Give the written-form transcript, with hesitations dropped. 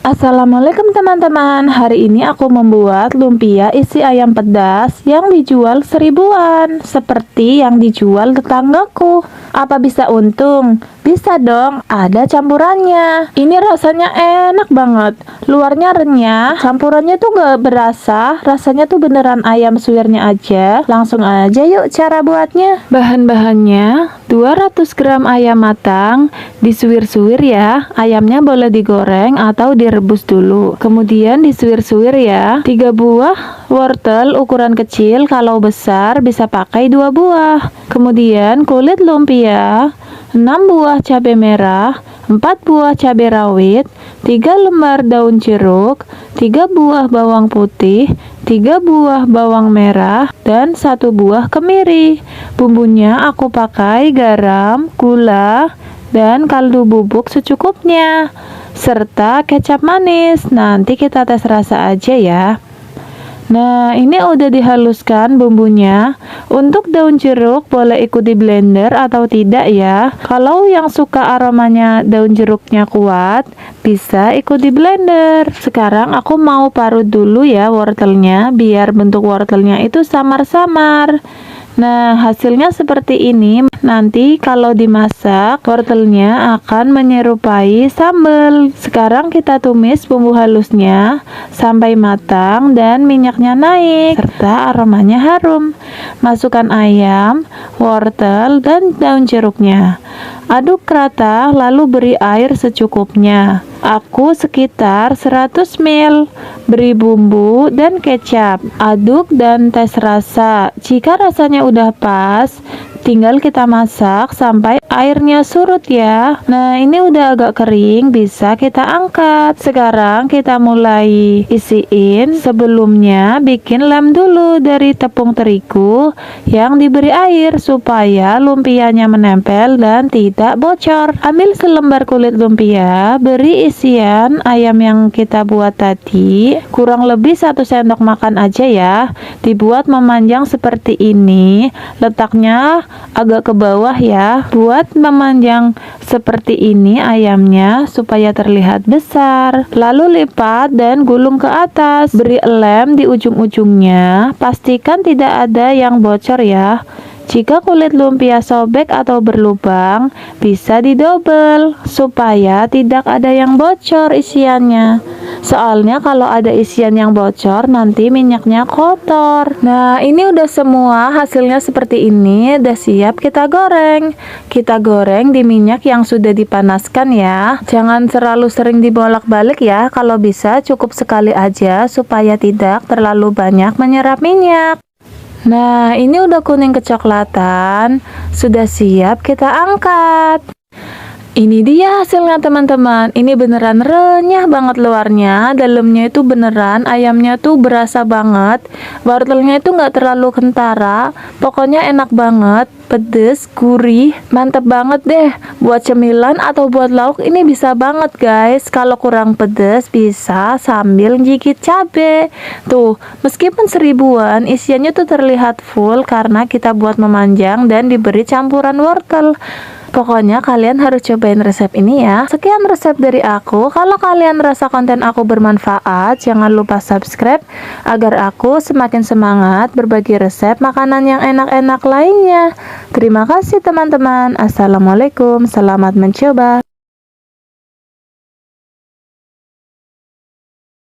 Assalamualaikum teman-teman. Hari ini aku membuat lumpia isi ayam pedas yang dijual seribuan, seperti yang dijual tetanggaku. Apa bisa untung? Bisa dong, ada campurannya. Ini rasanya enak banget. Luarnya renyah, campurannya tuh gak berasa. Rasanya tuh beneran ayam suwirnya aja. Langsung aja yuk cara buatnya. Bahan-bahannya 200 gram ayam matang, disuwir-suwir ya. Ayamnya boleh digoreng atau direbus dulu. Kemudian disuwir-suwir ya. 3 buah wortel ukuran kecil, kalau besar bisa pakai 2 buah. Kemudian kulit lumpia, 6 buah cabai merah, 4 buah cabai rawit, 3 lembar daun jeruk, 3 buah bawang putih, 3 buah bawang merah, dan 1 buah kemiri. Bumbunya aku pakai garam, gula, dan kaldu bubuk secukupnya, serta kecap manis. Nanti kita tes rasa aja ya. Nah, ini udah dihaluskan bumbunya. Untuk daun jeruk boleh ikut di blender atau tidak ya. Kalau yang suka aromanya daun jeruknya kuat, bisa ikut di blender. Sekarang aku mau parut dulu ya wortelnya, biar bentuk wortelnya itu samar-samar. Nah, hasilnya seperti ini. Nanti kalau dimasak, wortelnya akan menyerupai sambal. Sekarang kita tumis bumbu halusnya sampai matang dan minyaknya naik, serta aromanya harum. Masukkan ayam, wortel, dan daun jeruknya. Aduk rata, lalu beri air secukupnya. Aku sekitar 100 ml. Beri bumbu dan kecap. Aduk dan tes rasa. Jika rasanya udah pas, tinggal kita masak sampai airnya surut ya. Nah, ini udah agak kering, bisa kita angkat. Sekarang kita mulai isiin. Sebelumnya bikin lem dulu dari tepung terigu yang diberi air supaya lumpianya menempel dan tidak bocor. Ambil selembar kulit lumpia, beri isian ayam yang kita buat tadi, kurang lebih 1 sendok makan aja ya. Dibuat memanjang seperti ini, letaknya agak ke bawah ya. Buat memanjang seperti ini ayamnya supaya terlihat besar. Lalu lipat dan gulung ke atas. Beri lem di ujung-ujungnya. Pastikan tidak ada yang bocor ya. Jika kulit lumpia sobek atau berlubang, bisa didobel supaya tidak ada yang bocor isiannya. Soalnya kalau ada isian yang bocor, nanti minyaknya kotor. Nah, ini udah semua, hasilnya seperti ini. Udah siap kita goreng. Kita goreng di minyak yang sudah dipanaskan ya. Jangan terlalu sering dibolak-balik ya. Kalau bisa cukup sekali aja supaya tidak terlalu banyak menyerap minyak. Nah, ini udah kuning kecoklatan, sudah siap kita angkat. Ini dia hasilnya teman-teman. Ini beneran renyah banget luarnya, dalamnya itu beneran ayamnya tuh berasa banget. Wortelnya itu nggak terlalu kentara, pokoknya enak banget, pedes, gurih, mantep banget deh. Buat cemilan atau buat lauk ini bisa banget guys. Kalau kurang pedes bisa sambil gigit cabe. Tuh, meskipun seribuan, isiannya tuh terlihat full karena kita buat memanjang dan diberi campuran wortel. Pokoknya kalian harus cobain resep ini ya. Sekian resep dari aku. Kalau kalian merasa konten aku bermanfaat, jangan lupa subscribe agar aku semakin semangat berbagi resep makanan yang enak-enak lainnya. Terima kasih teman-teman. Assalamualaikum, selamat mencoba.